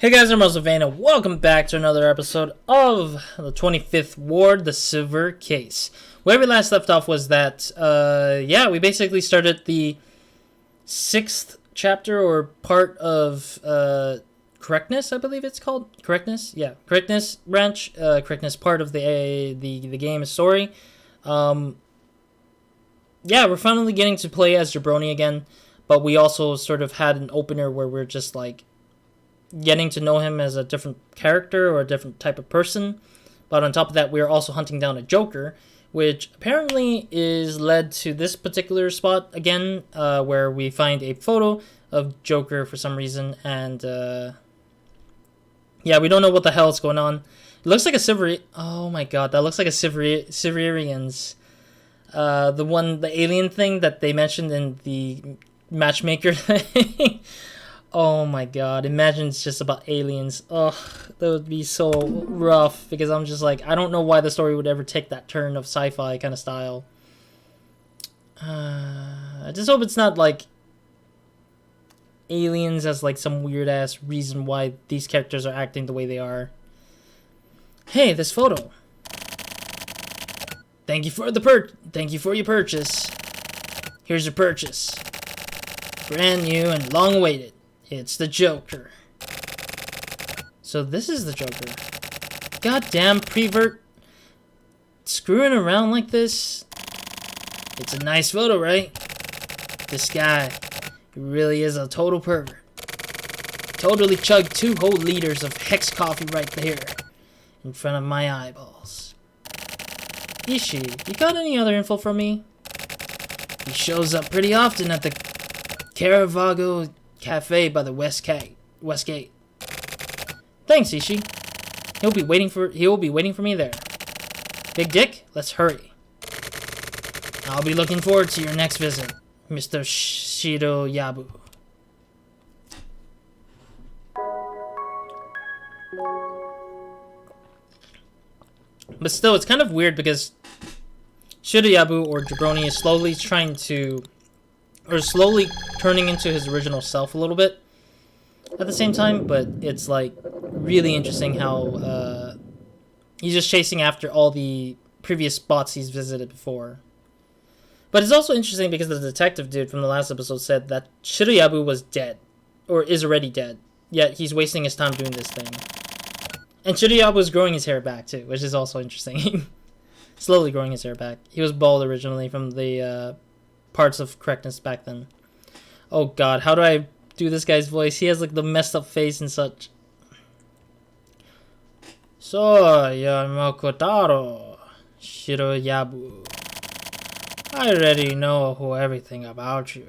Hey guys, I'm RozaldVaneGAME. Welcome back to another episode of the 25th Ward, the Silver Case. Where we last left off was that, we basically started the 6th chapter or part of Correctness, I believe it's called. Correctness? Yeah, Correctness branch, Correctness part of the game story. We're finally getting to play as Jabroni again, but we also sort of had an opener where we're just like getting to know him as a different character or a different type of person. But on top of that, we are also hunting down a Joker, which apparently is led to this particular spot again, where we find a photo of Joker for some reason, and we don't know what the hell is going on. It looks like a oh my god, that looks like a Siverians. The alien thing that they mentioned in the matchmaker thing. Oh my god, imagine it's just about aliens. Ugh, that would be so rough, because I'm just like, I don't know why the story would ever take that turn of sci-fi kind of style. I just hope it's not like aliens as like some weird ass reason why these characters are acting the way they are. Hey, this photo. Thank you for your purchase. Here's your purchase. Brand new and long awaited. It's the Joker. So this is the Joker. Goddamn prevert. Screwing around like this. It's a nice photo, right? This guy, he really is a total pervert. Totally chugged 2 whole liters of Hex coffee right there. In front of my eyeballs. Ishi, you got any other info from me? He shows up pretty often at the Caravaggio Cafe by the West Gate. Thanks, Ishi. He'll be waiting for me there. Big Dick, let's hurry. I'll be looking forward to your next visit, Mr. Shiroyabu. But still, it's kind of weird because Shiroyabu, or Jabroni, is slowly turning into his original self a little bit at the same time, but it's like really interesting how he's just chasing after all the previous spots he's visited before. But it's also interesting because the detective dude from the last episode said that Shiroyabu was dead, or is already dead, yet he's wasting his time doing this thing. And Shiroyabu is growing his hair back too, which is also interesting. Slowly growing his hair back. He was bald originally from the parts of Correctness back then. Oh god, how do I do this guy's voice? He has like the messed up face and such. So, you're Mokotaro Shiroyabu. I already know everything about you.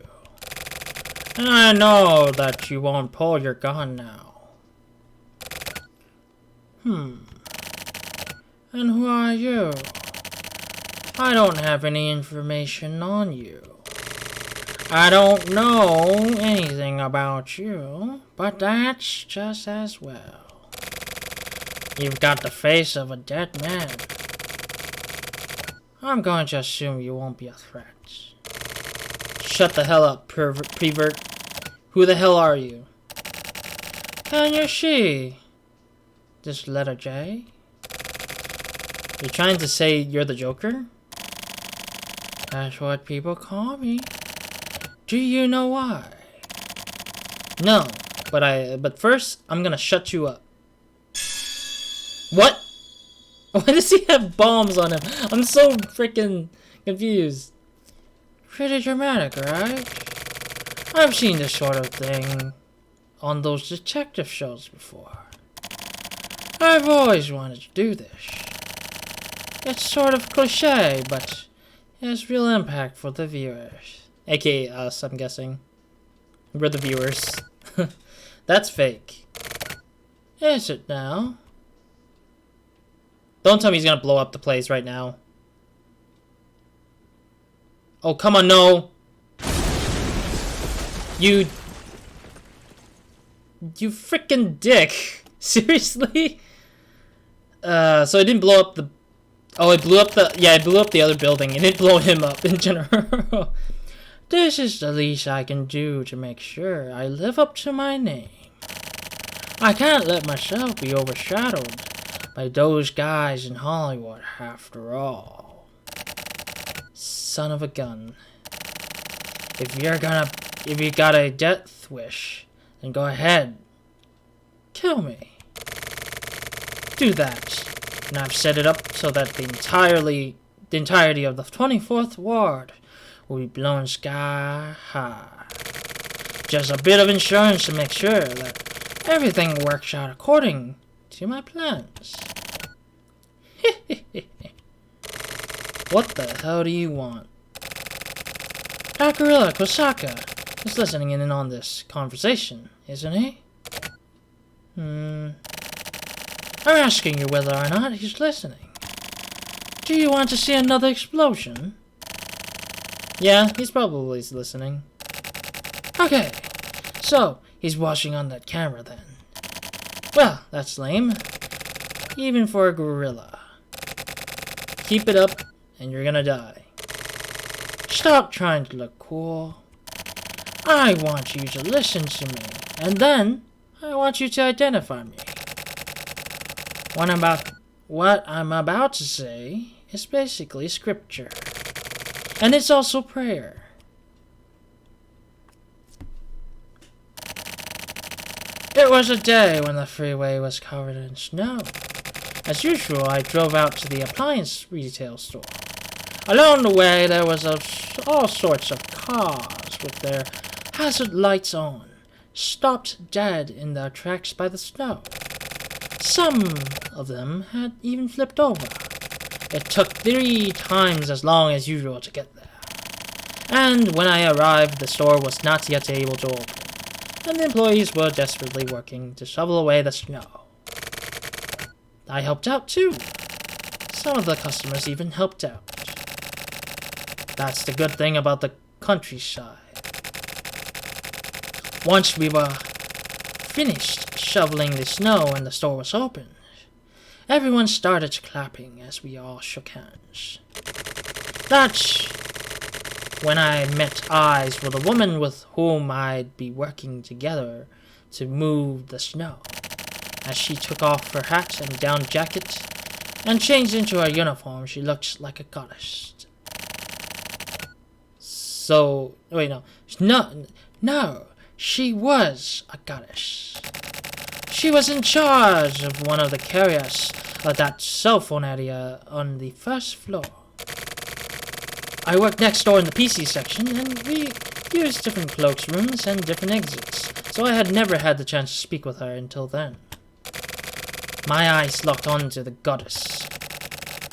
And I know that you won't pull your gun now. And who are you? I don't have any information on you. I don't know anything about you, but that's just as well. You've got the face of a dead man. I'm going to assume you won't be a threat. Shut the hell up, prevert. Who the hell are you? Can you see this letter J? You're trying to say you're the Joker? That's what people call me. Do you know why? No, but first I'm gonna shut you up. What? Why does he have bombs on him? I'm so freaking confused. Pretty dramatic, right? I've seen this sort of thing on those detective shows before. I've always wanted to do this. It's sort of cliche, but it has real impact for the viewers. AKA us, I'm guessing. We're the viewers. That's fake. Is it now? Don't tell me he's gonna blow up the place right now. Oh, come on, no! You freaking dick! Seriously? So it didn't blow up the... Oh, it blew up the... Yeah, it blew up the other building. It didn't blow him up in general. This is the least I can do to make sure I live up to my name. I can't let myself be overshadowed by those guys in Hollywood after all. Son of a gun. If you got a death wish, then go ahead. Kill me. Do that. And I've set it up so that the entirety of the 24th Ward will be blown sky high. Just a bit of insurance to make sure that everything works out according to my plans. What the hell do you want? That gorilla Kosaka is listening in on this conversation, isn't he? I'm asking you whether or not he's listening. Do you want to see another explosion? Yeah, he's probably listening. Okay, so he's watching on that camera then. Well, that's lame. Even for a gorilla. Keep it up, and you're gonna die. Stop trying to look cool. I want you to listen to me, and then I want you to identify me. What I'm about to say is basically scripture. And it's also prayer. It was a day when the freeway was covered in snow. As usual, I drove out to the appliance retail store. Along the way, there was all sorts of cars with their hazard lights on, stopped dead in their tracks by the snow. Some of them had even flipped over. It took 3 times as long as usual to get there. And when I arrived, the store was not yet able to open, and the employees were desperately working to shovel away the snow. I helped out too. Some of the customers even helped out. That's the good thing about the countryside. Once we were finished shoveling the snow and the store was open, everyone started clapping as we all shook hands. That's when I met eyes with a woman with whom I'd be working together to move the snow. As she took off her hat and down jacket and changed into her uniform, she looked like a goddess. So, wait, no, she was a goddess. She was in charge of one of the carriers of that cell phone area on the 1st floor. I worked next door in the PC section, and we used different cloaks rooms and different exits, so I had never had the chance to speak with her until then. My eyes locked onto the goddess.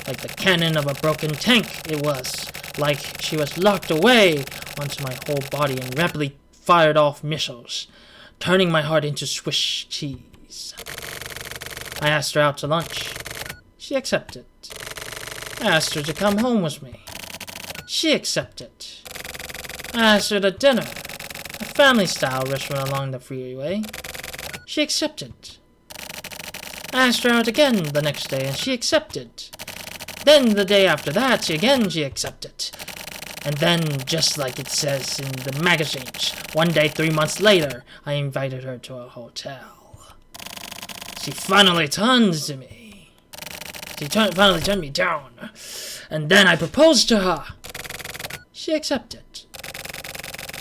Like the cannon of a broken tank, it was. Like she was locked away onto my whole body and rapidly fired off missiles, turning my heart into Swiss cheese. I asked her out to lunch. She accepted. I asked her to come home with me. She accepted. I asked her to dinner, a family-style restaurant along the freeway. She accepted. I asked her out again the next day, and she accepted. Then the day after that, she accepted. And then, just like it says in the magazines, one day 3 months later, I invited her to a hotel. She finally turned to me. She finally turned me down. And then I proposed to her. She accepted.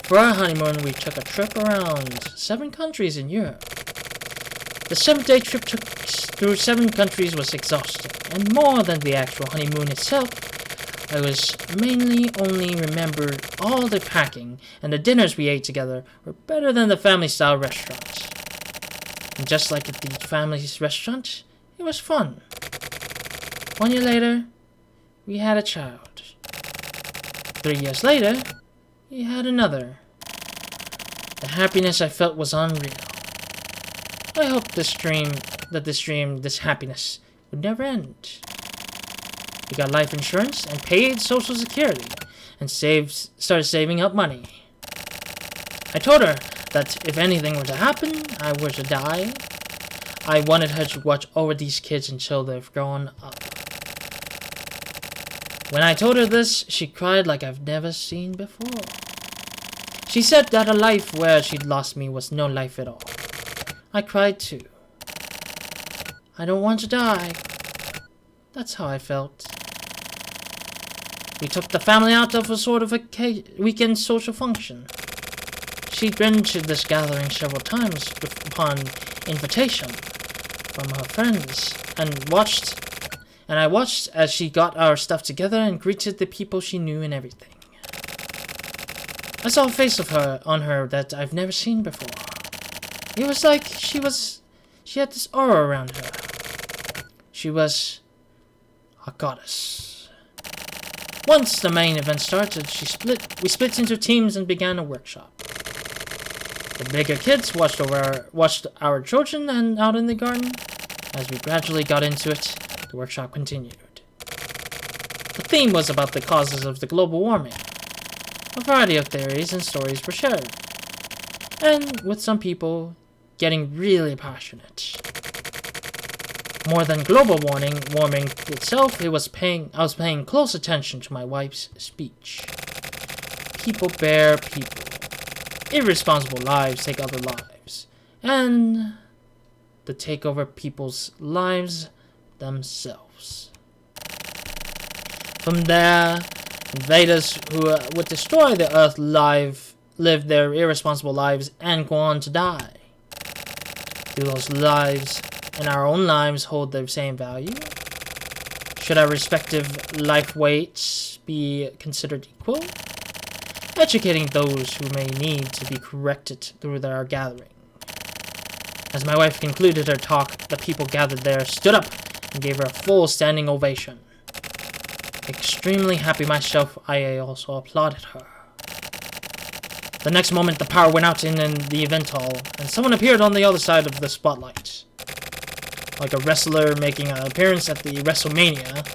For our honeymoon, we took a trip around 7 countries in Europe. The 7-day trip through 7 countries was exhausting, and more than the actual honeymoon itself, I was mainly only remembered all the packing, and the dinners we ate together were better than the family-style restaurant. And just like at the family's restaurant, it was fun. 1 year later, we had a child. 3 years later, we had another. The happiness I felt was unreal. I hoped this happiness would never end. We got life insurance and paid Social Security and started saving up money. I told her that if anything were to happen, I were to die, I wanted her to watch over these kids until they've grown up. When I told her this, she cried like I've never seen before. She said that a life where she'd lost me was no life at all. I cried too. I don't want to die. That's how I felt. We took the family out of a sort of a weekend social function. She'd been to this gathering several times upon invitation from her friends, and I watched as she got our stuff together and greeted the people she knew and everything. I saw a face on her that I've never seen before. It was like she had this aura around her. She was a goddess. Once the main event started, we split into teams and began a workshop. The bigger kids watched our children and out in the garden. As we gradually got into it, the workshop continued. The theme was about the causes of the global warming. A variety of theories and stories were shared, and with some people getting really passionate. More than global warming itself, I was paying close attention to my wife's speech. People bear people. Irresponsible lives take other lives, and they take over people's lives themselves. From there, invaders who would destroy the earth live their irresponsible lives and go on to die. Do those lives and our own lives hold the same value? Should our respective life weights be considered equal? Educating those who may need to be corrected through our gathering. As my wife concluded her talk, the people gathered there stood up and gave her a full standing ovation. Extremely happy myself, I also applauded her. The next moment, the power went out in the event hall, and someone appeared on the other side of the spotlight. Like a wrestler making an appearance at the WrestleMania.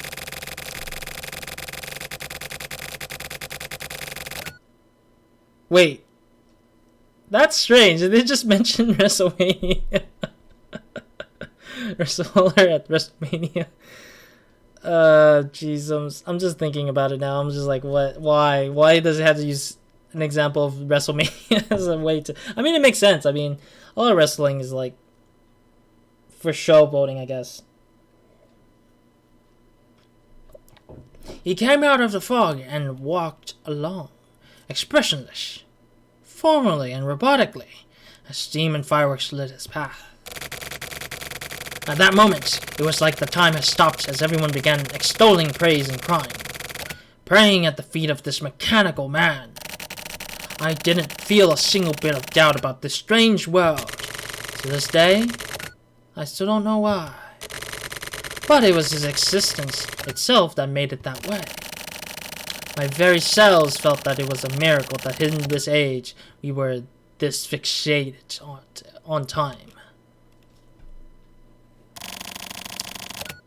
Wait. That's strange. Did they just mention WrestleMania? Wrestler at WrestleMania. Jeez, I'm just thinking about it now. I'm just like, what? Why? Why does it have to use an example of WrestleMania as a way to... I mean, it makes sense. I mean, a lot of wrestling is like for showboating, I guess. He came out of the fog and walked along, expressionless, formally and robotically, as steam and fireworks lit his path. At that moment, it was like the time had stopped as everyone began extolling praise and crying, praying at the feet of this mechanical man. I didn't feel a single bit of doubt about this strange world. To this day, I still don't know why. But it was his existence itself that made it that way. My very cells felt that it was a miracle that in this age we were this fixated on time.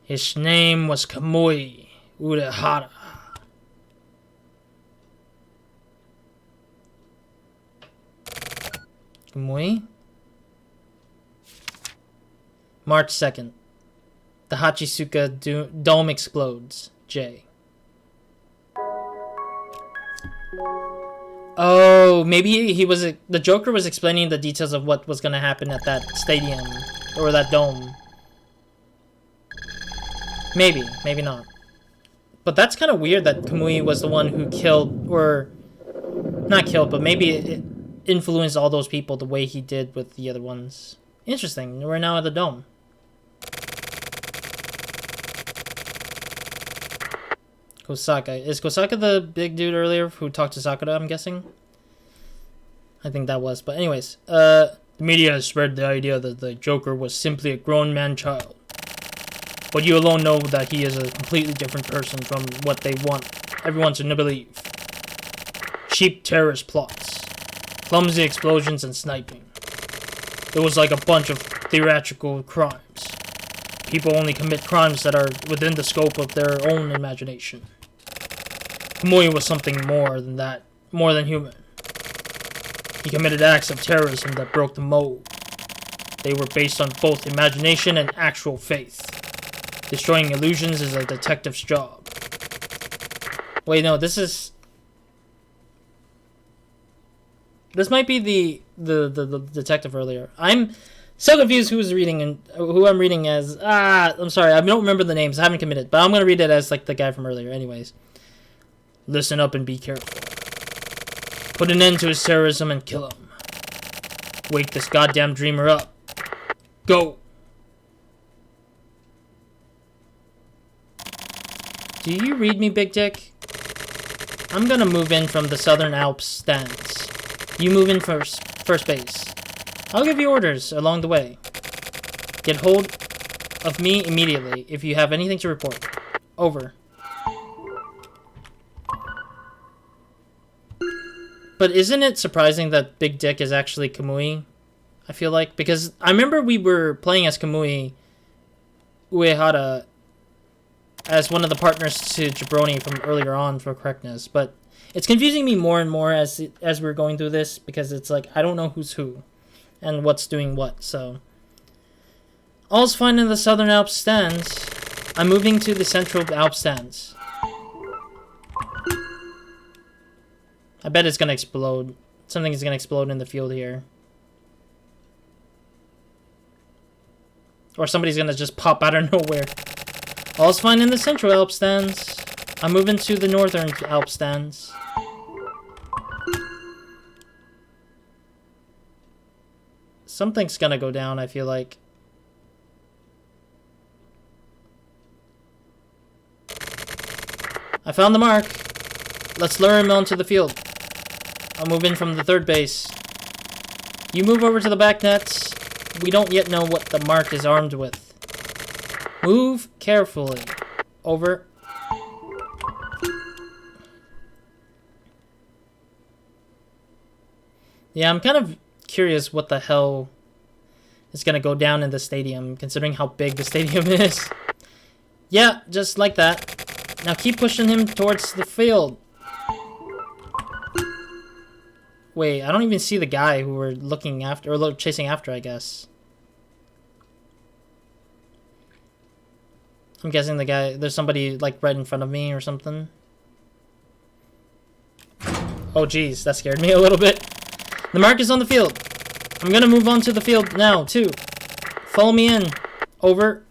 His name was Kamui Urahara. Kamui? March 2nd. The Hachisuka dome explodes. J. Oh, maybe the Joker was explaining the details of what was going to happen at that stadium or that dome. Maybe, maybe not. But that's kind of weird that Kamui was the one who killed, or not killed, but maybe it influenced all those people the way he did with the other ones. Interesting. We're now at the dome. Kosaka. Is Kosaka the big dude earlier who talked to Sakura, I'm guessing? I think that was. But anyways, the media has spread the idea that the Joker was simply a grown man child. But you alone know that he is a completely different person from what they want everyone to believe. Cheap terrorist plots, clumsy explosions and sniping. It was like a bunch of theatrical crimes. People only commit crimes that are within the scope of their own imagination. Kamui was something more than that, more than human. He committed acts of terrorism that broke the mold. They were based on both imagination and actual faith. Destroying illusions is a detective's job. Wait, no, this might be the detective earlier. I'm So confused who's reading and who I'm reading as. I'm sorry, I don't remember the names. I haven't committed, but I'm gonna read it as like the guy from earlier. Anyways, listen up and be careful. Put an end to his terrorism and kill him. Wake this goddamn dreamer up. Go. Do you read me, Big Dick? I'm gonna move in from the Southern Alps stands. You move in first base. I'll give you orders along the way. Get hold of me immediately if you have anything to report. Over. But isn't it surprising that Big Dick is actually Kamui? I feel like. Because I remember we were playing as Kamui Uehara as one of the partners to Jabroni from earlier on for Correctness. But it's confusing me more and more as we're going through this. Because it's like, I don't know who's who. And what's doing what, so. All's fine in the Southern Alps stands. I'm moving to the Central Alps stands. I bet it's gonna explode. Something is gonna explode in the field here. Or somebody's gonna just pop out of nowhere. All's fine in the Central Alps stands. I'm moving to the Northern Alps stands. Something's gonna go down, I feel like. I found the mark. Let's lure him onto the field. I'll move in from the third base. You move over to the back nets. We don't yet know what the mark is armed with. Move carefully. Over. Yeah, I'm kind of curious what the hell is gonna go down in the stadium, considering how big the stadium is. Yeah, just like that. Now keep pushing him towards the field. Wait, I don't even see the guy who we're looking after, or chasing after, I guess. I'm guessing the guy, there's somebody like right in front of me or something. Oh geez, that scared me a little bit. The mark is on the field. I'm gonna move on to the field now, too. Follow me in. Over.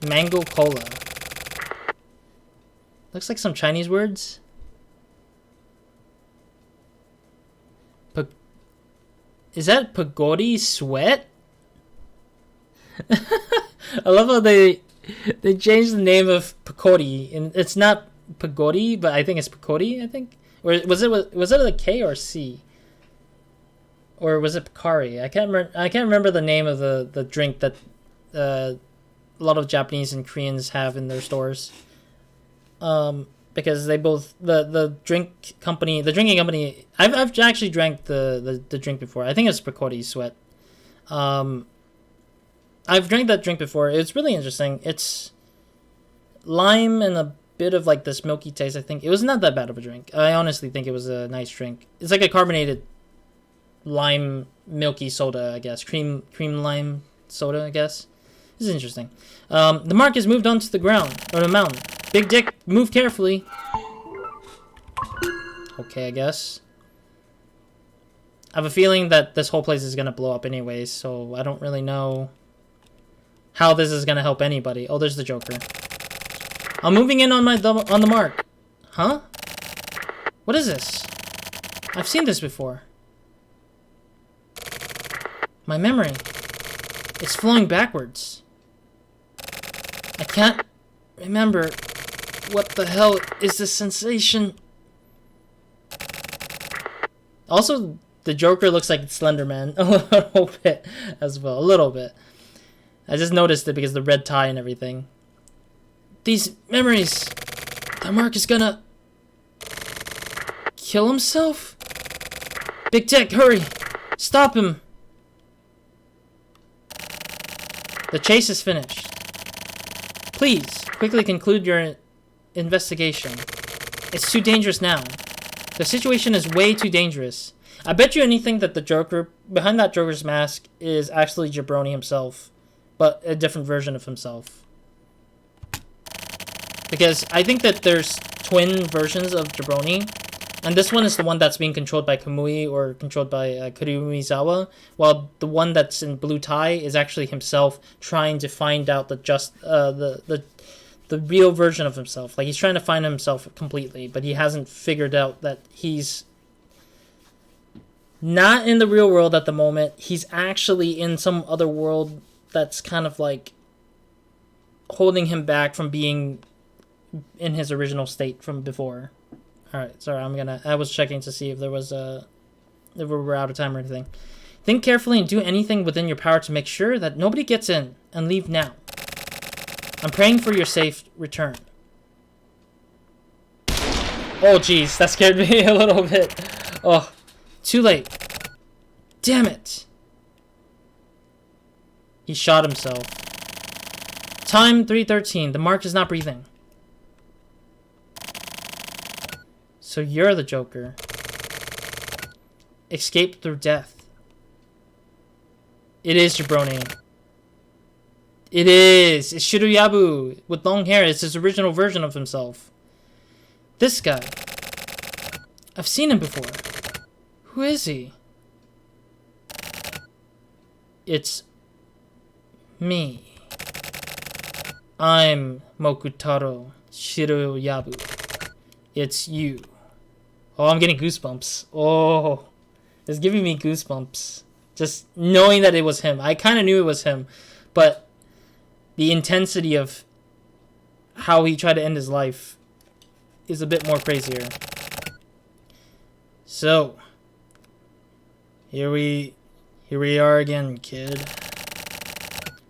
Mango cola. Looks like some Chinese words. Is that Pagodi Sweat? I love how they changed the name of Pagodi, and it's not Pagodi, but I think it's Pagodi, I think. Or was it a K or C? Or was it Picari? I can't remember the name of the drink that a lot of Japanese and Koreans have in their stores. Because they both the drinking company. I've actually drank the drink before. I think it's Picori Sweat. I've drank that drink before. It's really interesting. It's lime and a bit of like this milky taste. I think it was not that bad of a drink. I honestly think it was a nice drink. It's like a carbonated lime milky soda, I guess. Cream lime soda, I guess. This is interesting. The mark has moved onto the ground or the mountain. Big Dick, move carefully. Okay, I guess. I have a feeling that this whole place is gonna blow up anyways, so I don't really know how this is gonna help anybody. Oh, there's the Joker. I'm moving in on the mark. Huh? What is this? I've seen this before. My memory. It's flowing backwards. I can't remember what the hell is this sensation. Also, the Joker looks like Slender Man a little bit as well. A little bit. I just noticed it because the red tie and everything. These memories. The mark is gonna kill himself? Big Dick, hurry! Stop him! The chase is finished. Please, quickly conclude your investigation. It's too dangerous now. The situation is way too dangerous. I bet you anything that the Joker, behind that Joker's mask, is actually Jabroni himself, but a different version of himself. Because I think that there's twin versions of Jabroni, And this one is the one that's being controlled by Kamui or controlled by Kurumizawa, while the one that's in blue tie is actually himself trying to find out the real version of himself. Like, he's trying to find himself completely, but he hasn't figured out that he's not in the real world at the moment. He's actually in some other world that's kind of like holding him back from being in his original state from before. Alright, sorry, I was checking to see if there was if we were out of time or anything. Think carefully and do anything within your power to make sure that nobody gets in, and leave now. I'm praying for your safe return. Oh jeez, that scared me a little bit. Oh, too late. Damn it. He shot himself. Time 3:13. The mark is not breathing. So you're the Joker. Escape through death. It is Jabroni. It is. It's Shiroyabu with long hair. It's his original version of himself. This guy. I've seen him before. Who is he? It's me. I'm Mokutaro Shiroyabu. It's you. Oh, I'm getting goosebumps. Oh, it's giving me goosebumps. Just knowing that it was him. I kind of knew it was him, but the intensity of how he tried to end his life is a bit more crazier. So, here we are again, kid.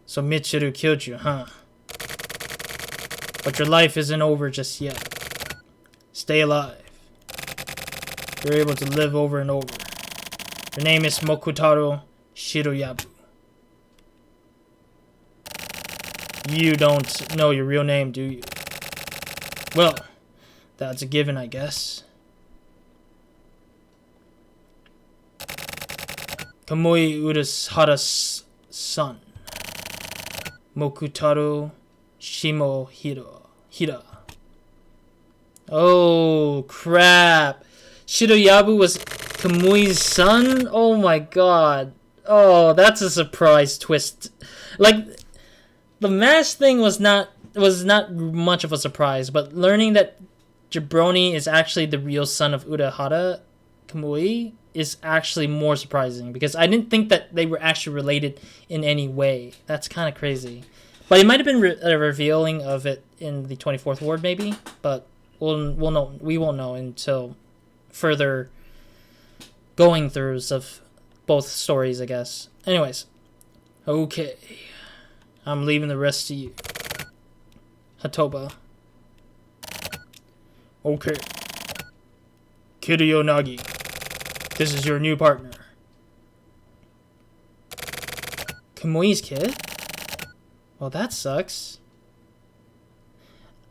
So Michiru killed you, huh? But your life isn't over just yet. Stay alive. You're able to live over and over. Your name is Mokutaro Shiroyabu. You don't know your real name, do you? Well, that's a given, I guess. Kamui Urahara's son. Mokutaro Shimohira. Oh, crap. Shiroyabu was Kamui's son? Oh my god. Oh, that's a surprise twist. Like, the mask thing was not much of a surprise, but learning that Jabroni is actually the real son of Urahara Kamui is actually more surprising, because I didn't think that they were actually related in any way. That's kind of crazy. But it might have been a revealing of it in the 24th Ward, maybe, but we'll know. We won't know until further going throughs of both stories, I guess. Anyways, okay, I'm leaving the rest to you, Hatoba. Okay, Kiryu Nagi, this is your new partner. Kamui's kid? Well, that sucks.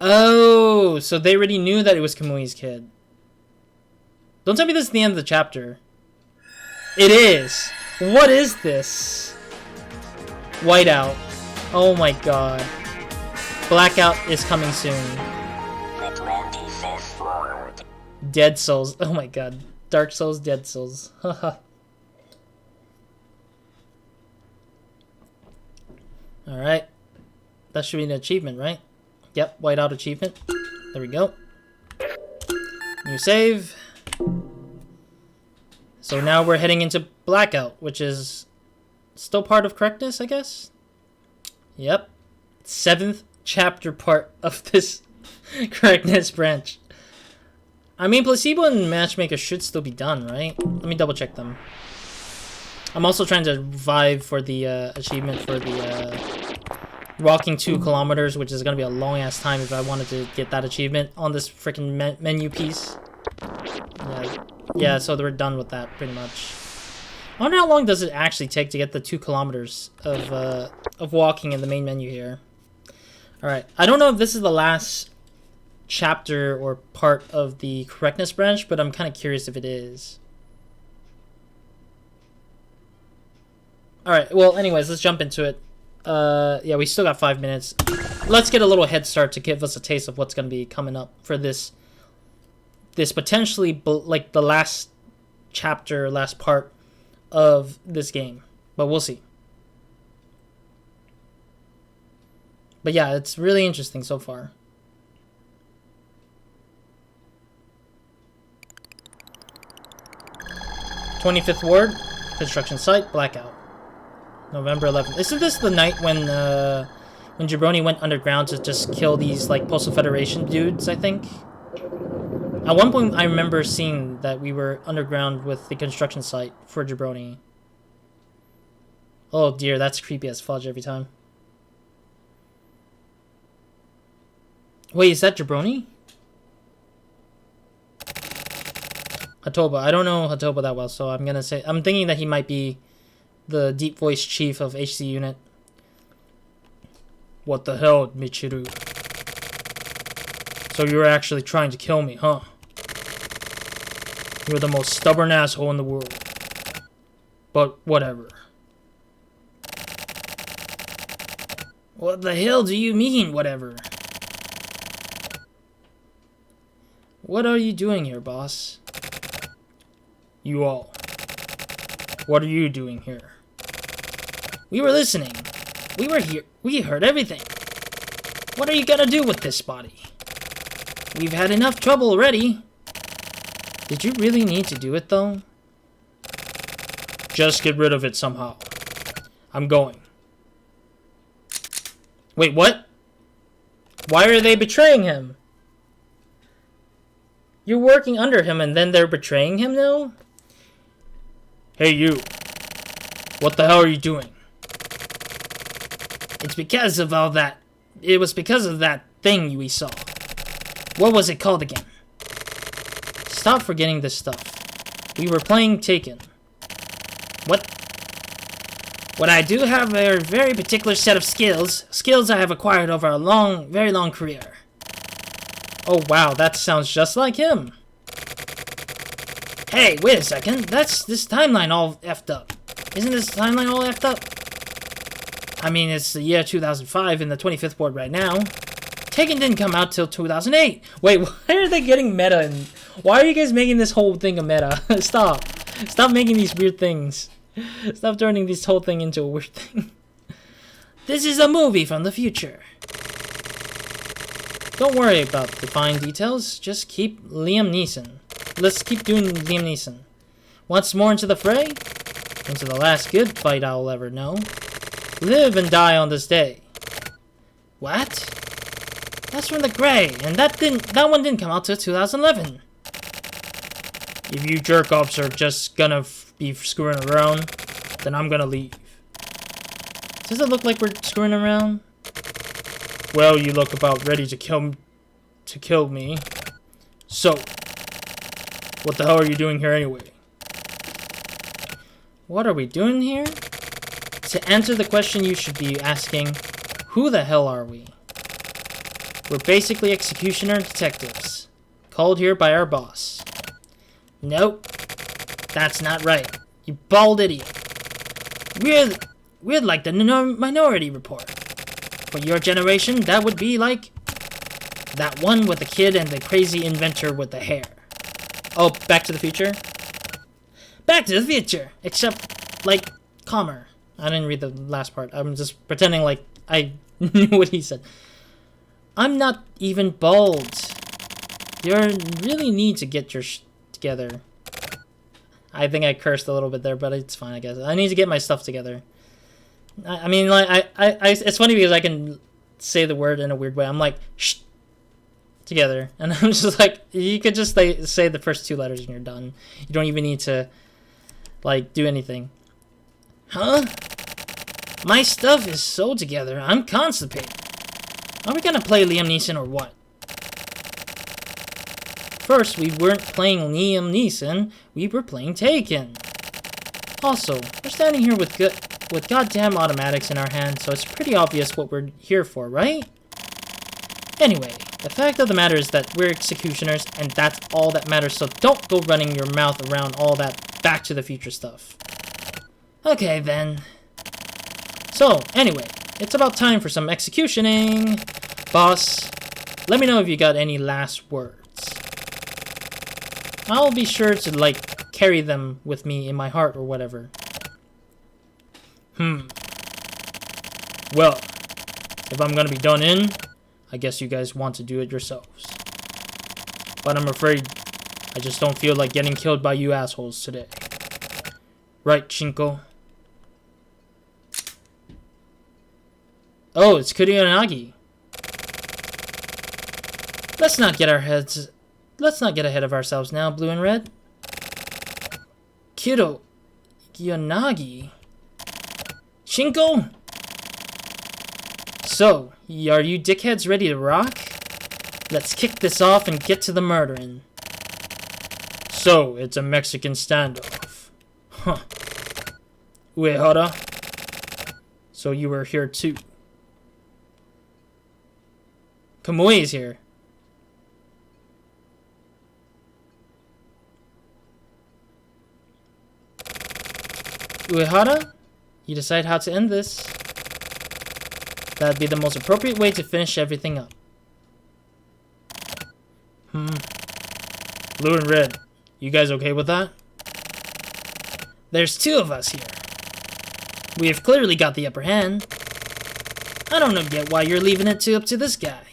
Oh, so they already knew that it was Kamui's kid. Don't tell me this is the end of the chapter. It is. What is this? Whiteout. Oh my god. Blackout is coming soon. Dead Souls. Oh my god. Dark Souls, Dead Souls. Haha. Alright. That should be an achievement, right? Yep, whiteout achievement. There we go. New save. So now we're heading into Blackout, which is still part of Correctness, I guess? Yep. 7th chapter part of this Correctness branch. I mean, Placebo and Matchmaker should still be done, right? Let me double check them. I'm also trying to vibe for the achievement for the walking 2 kilometers, which is going to be a long-ass time if I wanted to get that achievement on this freaking menu piece. Yeah, so we're done with that, pretty much. I wonder how long does it actually take to get the 2 kilometers of walking in the main menu here. Alright, I don't know if this is the last chapter or part of the Correctness branch, but I'm kind of curious if it is. Alright, well, anyways, let's jump into it. Yeah, we still got 5 minutes. Let's get a little head start to give us a taste of what's going to be coming up for this this potentially like the last chapter, last part of this game. But we'll see. But yeah, it's really interesting so far. "25th Ward, construction site, blackout. November 11th. Isn't this the night when Jabroni went underground to just kill these like Postal Federation dudes, I think? At one point I remember seeing that we were underground with the construction site for Jabroni. Oh dear, that's creepy as fudge every time. Wait, is that Jabroni? Hatoba. I don't know Hatoba that well, so I'm thinking that he might be the deep voice chief of HC unit. "What the hell, Michiru? So you were actually trying to kill me, huh? You're the most stubborn asshole in the world. But whatever." "What the hell do you mean, whatever? What are you doing here, boss?" "You all. What are you doing here?" "We were listening. We were here. We heard everything. What are you gonna do with this body? We've had enough trouble already." "Did you really need to do it, though?" "Just get rid of it somehow. I'm going." Wait, what? Why are they betraying him? You're working under him and then they're betraying him now? "Hey, you. What the hell are you doing?" "It's because of all that. It was because of that thing we saw. What was it called again?" "Stop forgetting this stuff. We were playing Taken." "What? What I do have a very particular set of skills. Skills I have acquired over a long, very long career." Oh wow, that sounds just like him. "Hey, wait a second. That's this timeline all effed up. Isn't this timeline all effed up? I mean, it's the year 2005 in the 25th Ward right now. Taken didn't come out till 2008. Wait, why are they getting meta? And why are you guys making this whole thing a meta? Stop. Stop making these weird things. Stop turning this whole thing into a weird thing. This is a movie from the future. Don't worry about the fine details. Just keep Liam Neeson. Let's keep doing Liam Neeson. Once more into the fray? Into the last good fight I'll ever know. Live and die on this day." "What? That's from the Gray, and that one didn't come out till 2011. "If you jerk-offs are just gonna be screwing around, then I'm gonna leave." Does it look like we're screwing around? "Well, you look about ready to kill me. So, what the hell are you doing here anyway?" What are we doing here? To answer the question you should be asking, who the hell are we? We're basically executioner detectives, called here by our boss. Nope, that's not right, you bald idiot. We're like the Minority Report. For your generation, that would be like that one with the kid and the crazy inventor with the hair. Oh, Back to the Future? Back to the Future, except, like, calmer. I didn't read the last part. I'm just pretending like I knew what he said. I'm not even bald. You really need to get your together. I think I cursed a little bit there, but it's fine, I guess. I need to get my stuff together. I mean, like, it's funny because I can say the word in a weird way. I'm like, shh, together. And I'm just like, you could just say the first two letters and you're done. You don't even need to, like, do anything. Huh? My stuff is so together, I'm constipated. Are we gonna play Liam Neeson or what? First, we weren't playing Liam Neeson, we were playing Taken. Also, we're standing here with goddamn automatics in our hands, so it's pretty obvious what we're here for, right? Anyway, the fact of the matter is that we're executioners, and that's all that matters, so don't go running your mouth around all that Back to the Future stuff. Okay, then. So, anyway, it's about time for some executioning. Boss, let me know if you got any last words. I'll be sure to, like, carry them with me in my heart or whatever. Well, if I'm gonna be done in, I guess you guys want to do it yourselves. But I'm afraid I just don't feel like getting killed by you assholes today. Right, Shinko? Oh, it's Kuroyanagi. Let's not get ahead of ourselves now, Blue and Red. Kuroyanagi? Shinko? So, are you dickheads ready to rock? Let's kick this off and get to the murdering. So, it's a Mexican standoff. Huh. Uehara? So you were here too. Kamui's here. Uehara? You decide how to end this. That'd be the most appropriate way to finish everything up. Blue and Red, you guys okay with that? There's two of us here. We have clearly got the upper hand. I don't get why you're leaving it up to this guy.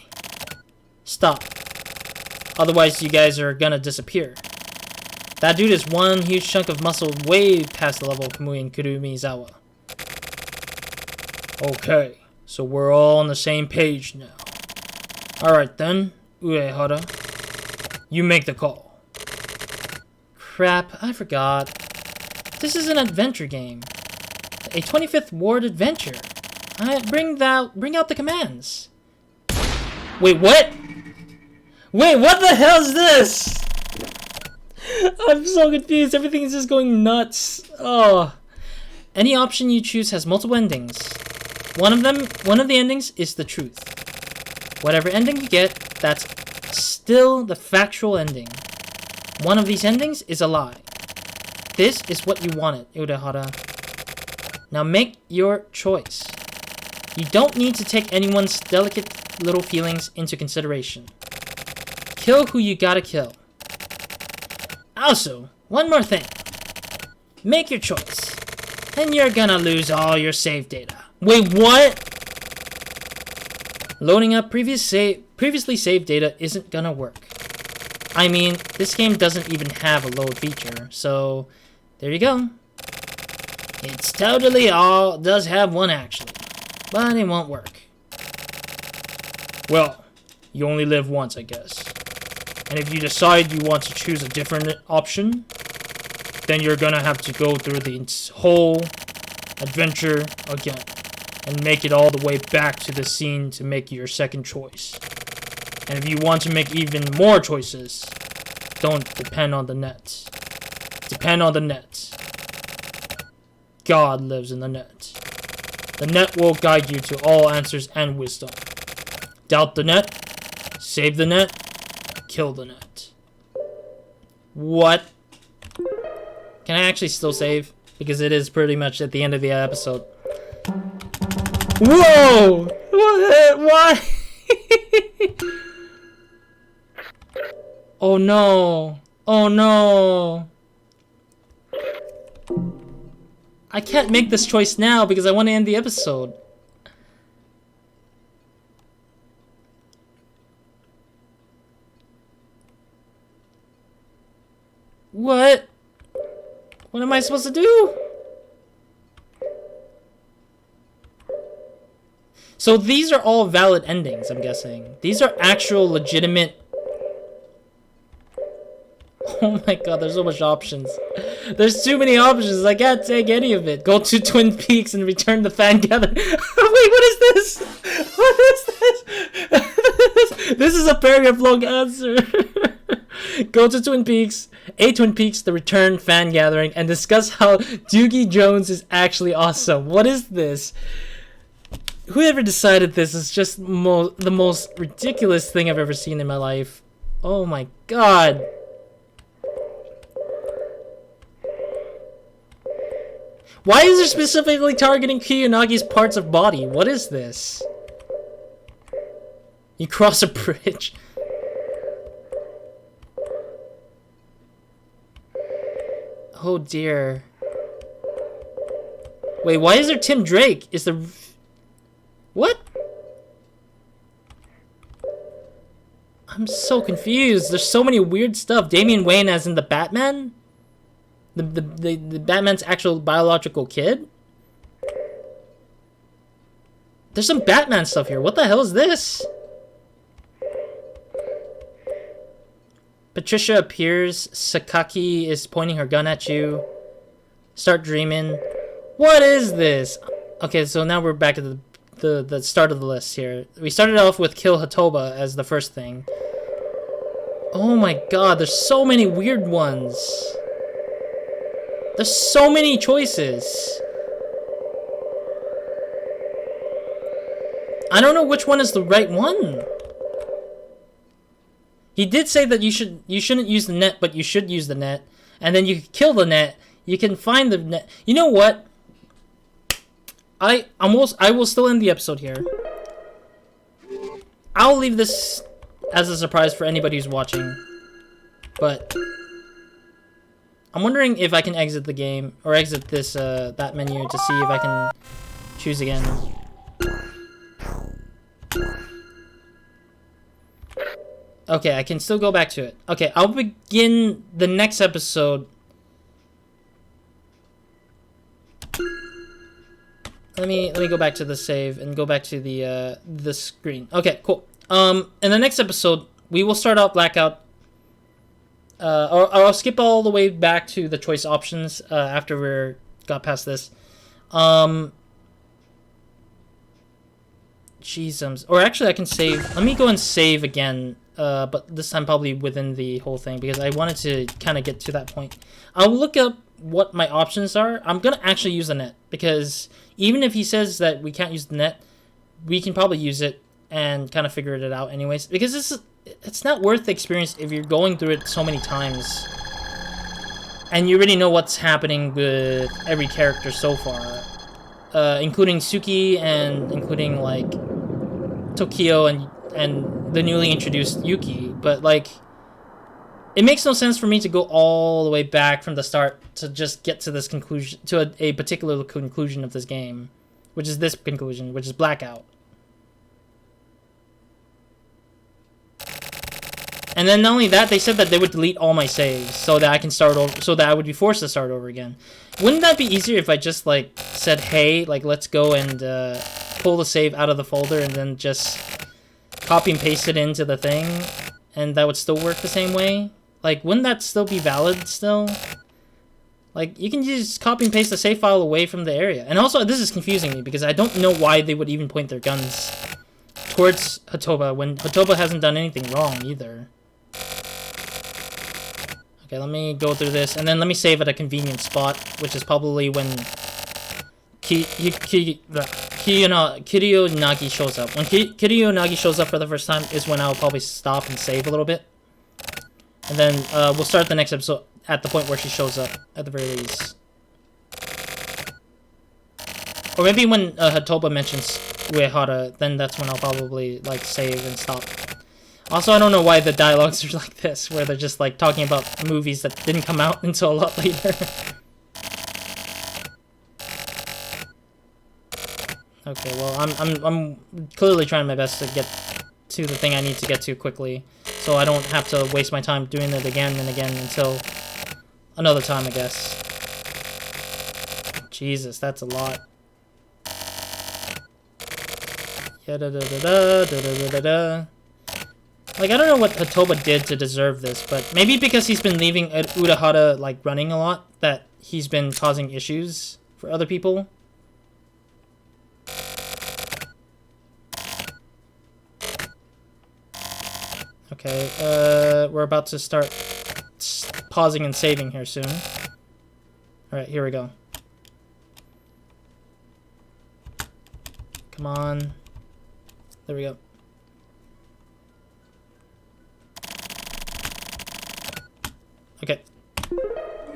Stop. Otherwise you guys are gonna disappear. That dude is one huge chunk of muscle way past the level of Kamui and Kurumizawa. Okay, so we're all on the same page now. Alright then, Uehara. You make the call. Crap, I forgot. This is an adventure game. A 25th Ward adventure. Bring out the commands. Wait, what? Wait, what the hell is this? I'm so confused. Everything is just going nuts. Oh. Any option you choose has multiple endings. One of the endings is the truth. Whatever ending you get, that's still the factual ending. One of these endings is a lie. This is what you wanted, Uehara. Now make your choice. You don't need to take anyone's delicate little feelings into consideration. Kill who you gotta kill. Also, one more thing. Make your choice, and you're gonna lose all your save data. Wait, what? Loading up previously saved data isn't gonna work. I mean, this game doesn't even have a load feature, so there you go. It's totally does have one actually, but it won't work. Well, you only live once, I guess. And if you decide you want to choose a different option, then you're gonna have to go through the whole adventure again and make it all the way back to the scene to make your second choice. And if you want to make even more choices, don't depend on the net. Depend on the net. God lives in the net. The net will guide you to all answers and wisdom. Doubt the net, save the net, kill the net. What? Can I actually still save? Because it is pretty much at the end of the episode. Whoa! What? Oh no. Oh no. I can't make this choice now because I want to end the episode. What? What am I supposed to do? So these are all valid endings, I'm guessing. These are actual legitimate... Oh my god, there's so much options. There's too many options. I can't take any of it. Go to Twin Peaks and return the fan gather. Wait, what is this? What is this? This is a paragraph long answer. Go to Twin Peaks, the return fan gathering, and discuss how Doogie Jones is actually awesome. What is this? Whoever decided this is just the most ridiculous thing I've ever seen in my life. Oh my god. Why is it specifically targeting Kuroyanagi's parts of body? What is this? You cross a bridge. Oh dear. Wait, why is there Tim Drake? Is the... What? I'm so confused. There's so many weird stuff. Damian Wayne as in the Batman? The Batman's actual biological kid? There's some Batman stuff here. What the hell is this? Patricia appears. Sakaki is pointing her gun at you. Start dreaming. What is this? Okay, so now we're back to the start of the list here. We started off with Kill Hatoba as the first thing. Oh my god, there's so many weird ones. There's so many choices. I don't know which one is the right one. He did say that you shouldn't use the net, but you should use the net. And then you can kill the net. You can find the net. You know what? I will still end the episode here. I'll leave this as a surprise for anybody who's watching. But I'm wondering if I can exit the game or exit this that menu to see if I can choose again. Okay, I can still go back to it. Okay, I'll begin the next episode. Let me go back to the save and go back to the screen. Okay, cool. In the next episode, we will start out Blackout. Or I'll skip all the way back to the choice options after we got past this. Jeez, or actually I can save. Let me go and save again. But this time probably within the whole thing because I wanted to kind of get to that point. I'll look up what my options are. I'm gonna actually use the net because even if he says that we can't use the net, we can probably use it and kind of figure it out anyways. Because it's not worth the experience if you're going through it so many times and you already know what's happening with every character so far, including Suki and including like Tokyo and the newly introduced Yuki. But like, it makes no sense for me to go all the way back from the start to just get to this conclusion, to a particular conclusion of this game, which is this conclusion, which is Blackout. And then not only that, they said that they would delete all my saves so that I can start over, so that I would be forced to start over again. Wouldn't that be easier if I just like said, hey, like let's go and pull the save out of the folder and then just copy and paste it into the thing, and that would still work the same way? Like, wouldn't that still be valid still? Like, you can just copy and paste the save file away from the area. And also, this is confusing me because I don't know why they would even point their guns towards Hatoba when Hatoba hasn't done anything wrong either. Okay, let me go through this, and then let me save at a convenient spot, which is probably when Kiryu Nagi shows up. When Kiryu Nagi shows up for the first time is when I'll probably stop and save a little bit. And then we'll start the next episode at the point where she shows up, at the very least. Or maybe when Hatoba mentions Uehara, then that's when I'll probably like save and stop. Also, I don't know why the dialogues are like this, where they're just like talking about movies that didn't come out until a lot later. Okay, well, I'm clearly trying my best to get to the thing I need to get to quickly, so I don't have to waste my time doing it again and again until another time, I guess. Jesus, that's a lot. Like, I don't know what Hatoba did to deserve this, but maybe because he's been leaving Urahara, like, running a lot, that he's been causing issues for other people. Okay, we're about to start pausing and saving here soon. Alright, here we go. Come on. There we go. Okay.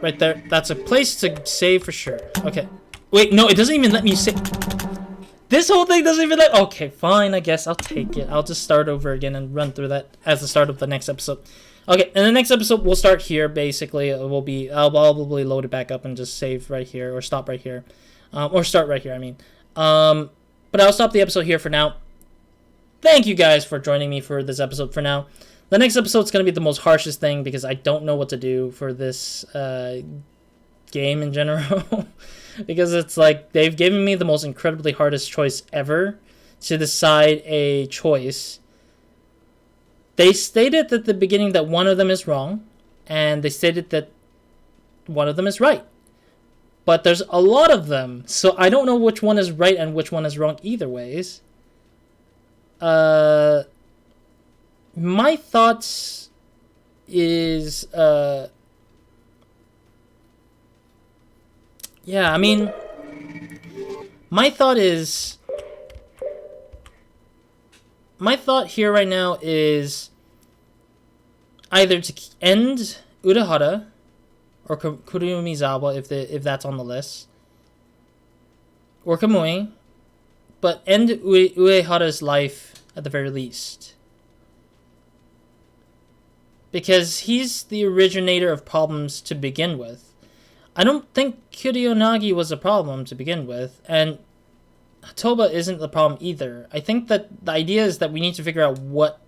Right there. That's a place to save for sure. Okay. Wait, no, it doesn't even let me save. This whole thing doesn't even let... Okay, fine, I guess. I'll take it. I'll just start over again and run through that as the start of the next episode. Okay, in the next episode, we'll start here, basically. I'll probably load it back up and just save right here, or stop right here. Or start right here, I mean. But I'll stop the episode here for now. Thank you guys for joining me for this episode for now. The next episode's going to be the most harshest thing, because I don't know what to do for this game in general. Because it's like, they've given me the most incredibly hardest choice ever to decide a choice. They stated at the beginning that one of them is wrong, and they stated that one of them is right. But there's a lot of them, so I don't know which one is right and which one is wrong either ways. My thoughts is, yeah, I mean, my thought here right now is either to end Urahara or Kurumizawa if that's on the list, or Kamui, but end Uehara's life at the very least. Because he's the originator of problems to begin with. I don't think Kurionagi was a problem to begin with, and Toba isn't the problem either. I think that the idea is that we need to figure out what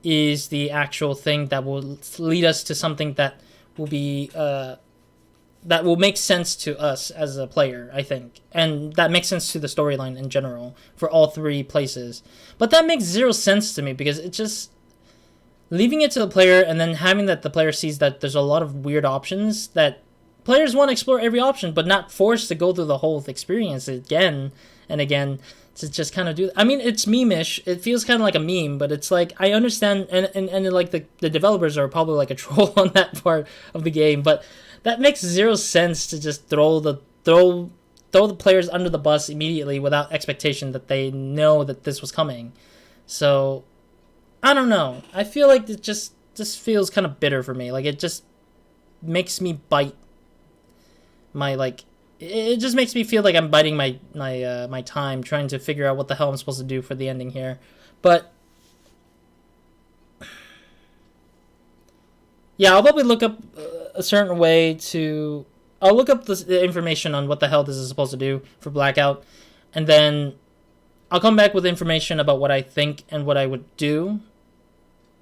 is the actual thing that will lead us to something that will be that will make sense to us as a player, I think, and that makes sense to the storyline in general for all three places. But that makes zero sense to me, because it just leaving it to the player and then having that the player sees that there's a lot of weird options, that players want to explore every option but not forced to go through the whole experience again and again to just kind of do. I mean, it's meme-ish. It feels kind of like a meme, but it's like, I understand, and like the developers are probably like a troll on that part of the game, but that makes zero sense to just throw the players under the bus immediately without expectation that they know that this was coming. So I don't know. I feel like it just feels kind of bitter for me. Like, it just makes me bite my, like, it just makes me feel like I'm biting my time trying to figure out what the hell I'm supposed to do for the ending here. But yeah, I'll probably look up a certain way to... I'll look up the information on what the hell this is supposed to do for Blackout, and then I'll come back with information about what I think and what I would do,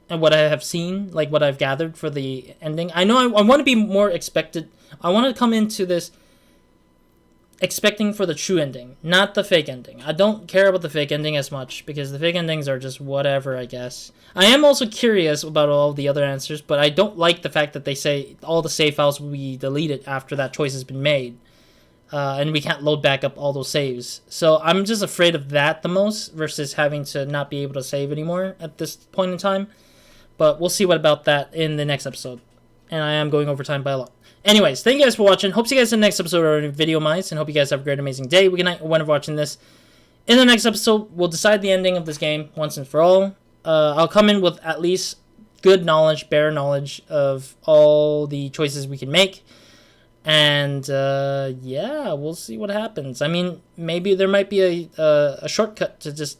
and what I have seen, like what I've gathered for the ending. I know I want to be more expected. I want to come into this expecting for the true ending, not the fake ending. I don't care about the fake ending as much, because the fake endings are just whatever, I guess. I am also curious about all the other answers, but I don't like the fact that they say all the save files will be deleted after that choice has been made. And we can't load back up all those saves. So I'm just afraid of that the most, versus having to not be able to save anymore at this point in time. But we'll see what about that in the next episode. And I am going over time by a lot. Anyways, thank you guys for watching. Hope to see you guys in the next episode of Video Mice, and hope you guys have a great, amazing day, week, night, whenever watching this. In the next episode, we'll decide the ending of this game once and for all. I'll come in with at least good knowledge, bare knowledge of all the choices we can make. And, yeah, we'll see what happens. I mean, maybe there might be a shortcut to just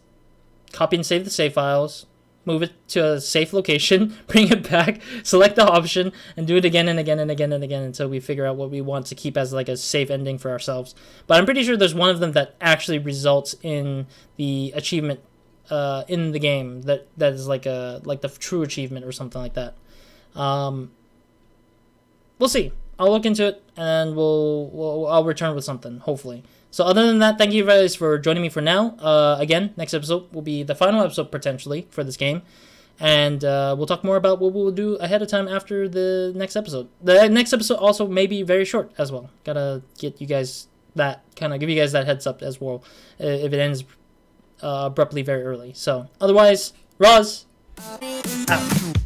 copy and save the save files, move it to a safe location, bring it back, select the option, and do it again and again and again and again until we figure out what we want to keep as like a safe ending for ourselves. But I'm pretty sure there's one of them that actually results in the achievement in the game that is like the true achievement or something like that. We'll see. I'll look into it, and I'll return with something, hopefully. So other than that, thank you guys for joining me for now. Again, next episode will be the final episode, potentially, for this game. And we'll talk more about what we'll do ahead of time after the next episode. The next episode also may be very short as well. Gotta get you guys that, kind of give you guys that heads up as well, if it ends abruptly very early. So otherwise, Roz, out.